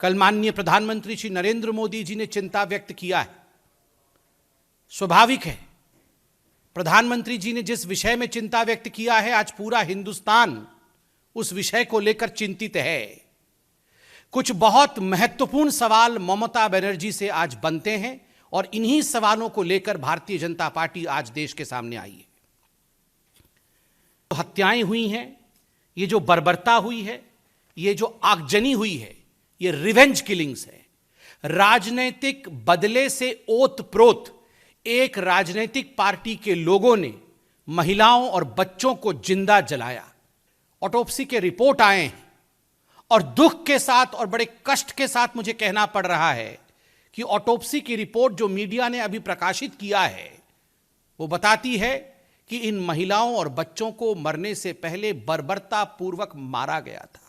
कल माननीय प्रधानमंत्री श्री नरेंद्र मोदी जी ने चिंता व्यक्त किया है। स्वाभाविक है, प्रधानमंत्री जी ने जिस विषय में चिंता व्यक्त किया है, आज पूरा हिंदुस्तान उस विषय को लेकर चिंतित है। कुछ बहुत महत्वपूर्ण सवाल ममता बनर्जी से आज बनते हैं और इन्हीं सवालों को लेकर भारतीय जनता पार्टी आज देश के सामने आई है। हत्याएं हुई हैं, ये जो बर्बरता हुई है, ये जो आगजनी हुई है, ये रिवेंज किलिंग्स है। राजनीतिक बदले से ओतप्रोत एक राजनीतिक पार्टी के लोगों ने महिलाओं और बच्चों को जिंदा जलाया। ऑटोप्सी के रिपोर्ट आए हैं और दुख के साथ और बड़े कष्ट के साथ मुझे कहना पड़ रहा है कि ऑटोप्सी की रिपोर्ट जो मीडिया ने अभी प्रकाशित किया है, वो बताती है कि इन महिलाओं और बच्चों को मरने से पहले बर्बरता पूर्वक मारा गया था।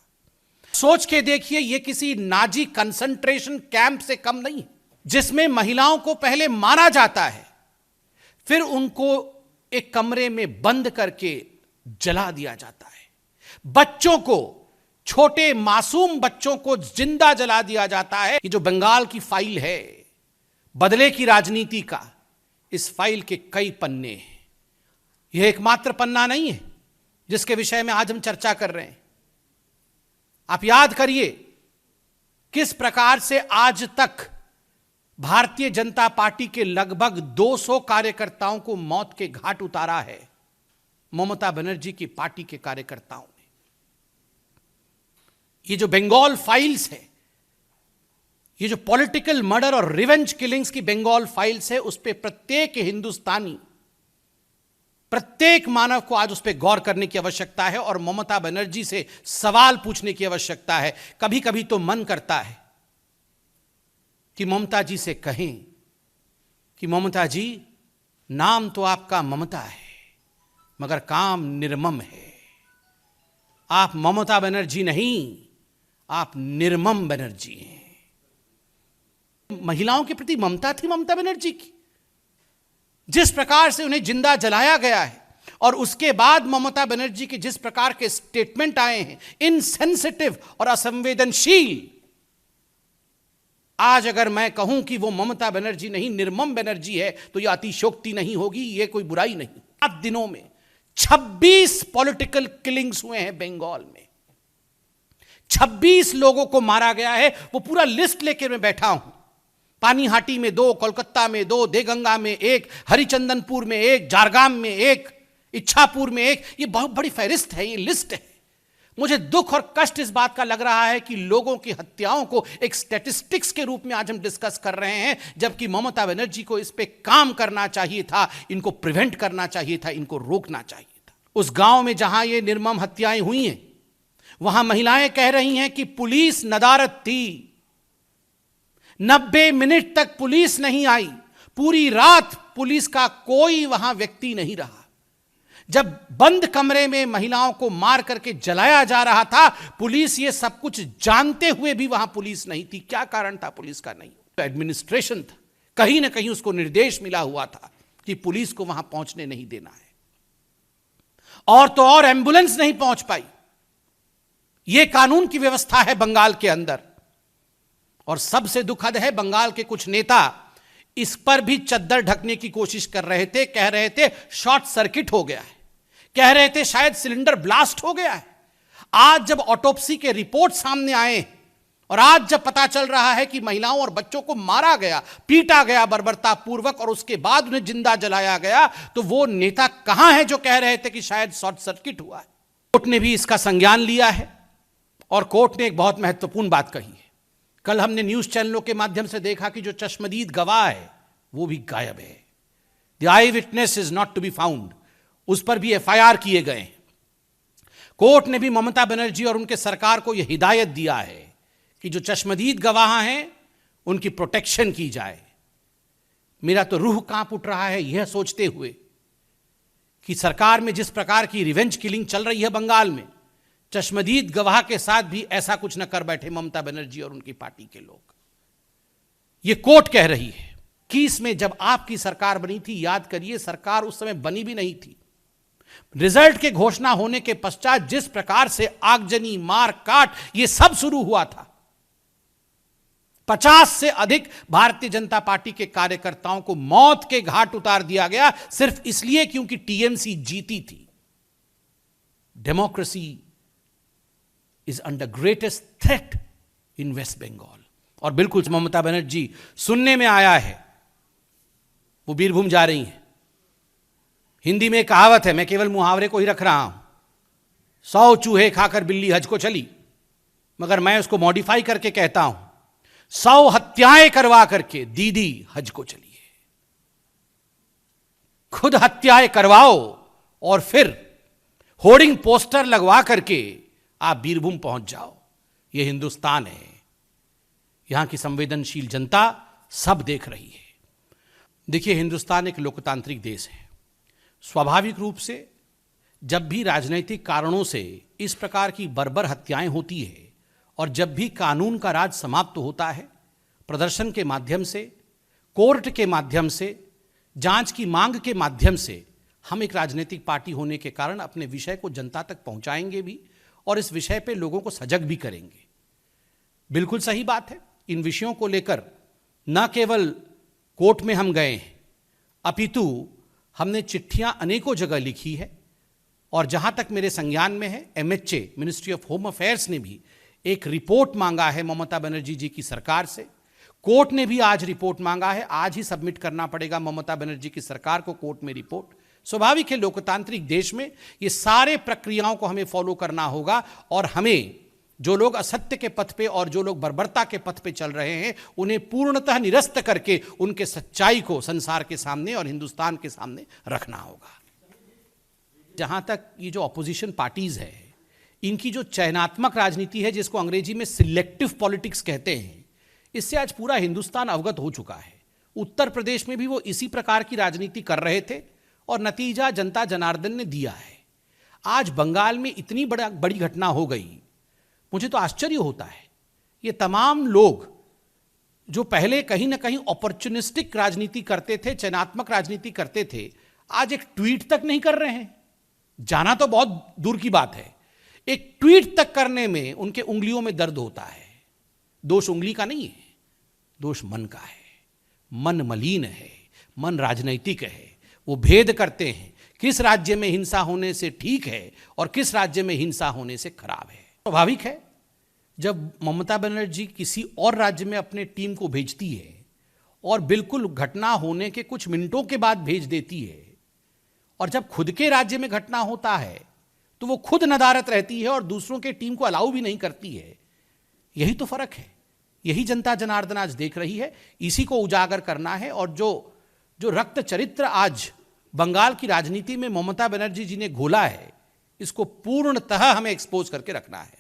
सोच के देखिए, यह किसी नाजी कंसंट्रेशन कैंप से कम नहीं, जिसमें महिलाओं को पहले मारा जाता है, फिर उनको एक कमरे में बंद करके जला दिया जाता है। बच्चों को, छोटे मासूम बच्चों को जिंदा जला दिया जाता है। ये जो बंगाल की फाइल है बदले की राजनीति का, इस फाइल के कई पन्ने हैं। यह एकमात्र पन्ना नहीं है जिसके विषय में आज हम चर्चा कर रहे हैं। आप याद करिए किस प्रकार से आज तक भारतीय जनता पार्टी के लगभग 200 कार्यकर्ताओं को मौत के घाट उतारा है ममता बनर्जी की पार्टी के कार्यकर्ताओं ने। ये जो बंगाल फाइल्स है, ये जो पॉलिटिकल मर्डर और रिवेंज किलिंग्स की बंगाल फाइल्स है, उस पे प्रत्येक हिंदुस्तानी, प्रत्येक मानव को आज उस पर गौर करने की आवश्यकता है और ममता बनर्जी से सवाल पूछने की आवश्यकता है। कभी कभी तो मन करता है कि ममता जी से कहें कि ममता जी, नाम तो आपका ममता है मगर काम निर्मम है। आप ममता बनर्जी नहीं, आप निर्मम बनर्जी हैं। महिलाओं के प्रति ममता थी ममता बनर्जी की। जिस प्रकार से उन्हें जिंदा जलाया गया है और उसके बाद ममता बनर्जी के जिस प्रकार के स्टेटमेंट आए हैं, इनसेंसिटिव और असंवेदनशील, आज अगर मैं कहूं कि वो ममता बनर्जी नहीं निर्मम बनर्जी है तो यह अतिशयोक्ति नहीं होगी, यह कोई बुराई नहीं। 7 दिनों में 26 पॉलिटिकल किलिंग्स हुए हैं बंगाल में। 26 लोगों को मारा गया है। वो पूरा लिस्ट लेकर मैं बैठा हूं। पानीहाटी में 2, कोलकाता में 2, देगंगा में 1, हरिचंदनपुर में 1, झारग्राम में 1, इच्छापुर में 1। ये बहुत बड़ी फहरिस्त है, ये लिस्ट है। मुझे दुख और कष्ट इस बात का लग रहा है कि लोगों की हत्याओं को एक स्टैटिस्टिक्स के रूप में आज हम डिस्कस कर रहे हैं, जबकि ममता बनर्जी को इस पे काम करना चाहिए था, इनको प्रिवेंट करना चाहिए था, इनको रोकना चाहिए था। उस गांव में जहां ये निर्मम हत्याएं हुई हैं, वहां महिलाएं कह रही हैं कि पुलिस नदारद थी। 90 मिनट तक पुलिस नहीं आई। पूरी रात पुलिस का कोई वहां व्यक्ति नहीं रहा। जब बंद कमरे में महिलाओं को मार करके जलाया जा रहा था, पुलिस ये सब कुछ जानते हुए भी वहां पुलिस नहीं थी। क्या कारण था पुलिस का नहीं? एडमिनिस्ट्रेशन था, कहीं ना कहीं उसको निर्देश मिला हुआ था कि पुलिस को वहां पहुंचने नहीं देना है। और तो और एम्बुलेंस नहीं पहुंच पाई। यह कानून की व्यवस्था है बंगाल के अंदर। और सबसे दुखद है, बंगाल के कुछ नेता इस पर भी चद्दर ढकने की कोशिश कर रहे थे। कह रहे थे शॉर्ट सर्किट हो गया है, कह रहे थे शायद सिलेंडर ब्लास्ट हो गया है। आज जब ऑटोप्सी के रिपोर्ट सामने आए और आज जब पता चल रहा है कि महिलाओं और बच्चों को मारा गया, पीटा गया बर्बरता पूर्वक और उसके बाद उन्हें जिंदा जलाया गया, तो वो नेता कहां है जो कह रहे थे कि शायद शॉर्ट सर्किट हुआ है? कोर्ट ने भी इसका संज्ञान लिया है और कोर्ट ने एक बहुत महत्वपूर्ण बात कही है। कल हमने न्यूज चैनलों के माध्यम से देखा कि जो चश्मदीद गवाह है वो भी गायब है। The eyewitness is not to be found. उस पर भी एफआईआर किए गए। कोर्ट ने भी ममता बनर्जी और उनके सरकार को यह हिदायत दिया है कि जो चश्मदीद गवाह हैं उनकी प्रोटेक्शन की जाए। मेरा तो रूह कांप उठ रहा है यह सोचते हुए कि सरकार में जिस प्रकार की रिवेंज किलिंग चल रही है बंगाल में, चश्मदीद गवाह के साथ भी ऐसा कुछ न कर बैठे ममता बनर्जी और उनकी पार्टी के लोग। यह कोर्ट कह रही है कि इसमें जब आपकी सरकार बनी थी, याद करिए सरकार उस समय बनी भी नहीं थी, रिजल्ट के घोषणा होने के पश्चात जिस प्रकार से आगजनी, मार काट ये सब शुरू हुआ था, 50 से अधिक भारतीय जनता पार्टी के कार्यकर्ताओं को मौत के घाट उतार दिया गया सिर्फ इसलिए क्योंकि टीएमसी जीती थी। Democracy is under greatest threat in West Bengal. और बिल्कुल ममता बनर्जी, सुनने में आया है वो बीरभूम जा रही हैं। हिंदी में कहावत है, मैं केवल मुहावरे को ही रख रहा हूं, 100 चूहे खाकर बिल्ली हज को चली, मगर मैं उसको मॉडिफाई करके कहता हूं, 100 हत्याएं करवा करके दीदी हज को चली है। खुद हत्याएं करवाओ और फिर होर्डिंग पोस्टर लगवा करके आप बीरभूम पहुंच जाओ। यह हिंदुस्तान है, यहां की संवेदनशील जनता सब देख रही है। देखिए, हिंदुस्तान एक लोकतांत्रिक देश है। स्वाभाविक रूप से जब भी राजनीतिक कारणों से इस प्रकार की बर्बर हत्याएं होती है और जब भी कानून का राज समाप्त होता है, प्रदर्शन के माध्यम से, कोर्ट के माध्यम से, जांच की मांग के माध्यम से, हम एक राजनीतिक पार्टी होने के कारण अपने विषय को जनता तक पहुंचाएंगे भी और इस विषय पे लोगों को सजग भी करेंगे। बिल्कुल सही बात है। इन विषयों को लेकर न केवल कोर्ट में हम गए हैं, अपितु हमने चिट्ठियां अनेकों जगह लिखी है और जहां तक मेरे संज्ञान में है, MHA ministry of home affairs ने भी एक रिपोर्ट मांगा है ममता बनर्जी जी की सरकार से। कोर्ट ने भी आज रिपोर्ट मांगा है, आज ही सबमिट करना पड़ेगा ममता बनर्जी की सरकार को कोर्ट में रिपोर्ट। स्वाभाविक है, लोकतांत्रिक देश में ये सारे प्रक्रियाओं को हमें फॉलो करना होगा और हमें जो लोग असत्य के पथ पे और जो लोग बर्बरता के पथ पे चल रहे हैं उन्हें पूर्णतः निरस्त करके उनके सच्चाई को संसार के सामने और हिंदुस्तान के सामने रखना होगा। जहां तक ये जो ऑपोजिशन पार्टीज है, इनकी जो चयनात्मक राजनीति है, जिसको अंग्रेजी में सिलेक्टिव पॉलिटिक्स कहते हैं, इससे आज पूरा हिंदुस्तान अवगत हो चुका है। उत्तर प्रदेश में भी वो इसी प्रकार की राजनीति कर रहे थे और नतीजा जनता जनार्दन ने दिया है। आज बंगाल में इतनी बड़ी घटना हो गई, मुझे तो आश्चर्य होता है। ये तमाम लोग जो पहले कहीं ना कहीं अपॉर्चुनिस्टिक राजनीति करते थे, चयनात्मक राजनीति करते थे, आज एक ट्वीट तक नहीं कर रहे हैं। जाना तो बहुत दूर की बात है, एक ट्वीट तक करने में उनके उंगलियों में दर्द होता है। दोष उंगली का नहीं है, दोष मन का है। मन मलिन है, मन राजनैतिक है। वो भेद करते हैं किस राज्य में हिंसा होने से ठीक है और किस राज्य में हिंसा होने से खराब है। स्वाभाविक है, जब ममता बनर्जी किसी और राज्य में अपने टीम को भेजती है और बिल्कुल घटना होने के कुछ मिनटों के बाद भेज देती है, और जब खुद के राज्य में घटना होता है तो वो खुद नदारत रहती है और दूसरों के टीम को अलाउ भी नहीं करती है। यही तो फर्क है, यही जनता जनार्दन आज देख रही है। इसी को उजागर करना है और जो रक्त चरित्र आज बंगाल की राजनीति में ममता बनर्जी जी ने घोला है, इसको पूर्णतः हमें एक्सपोज करके रखना है।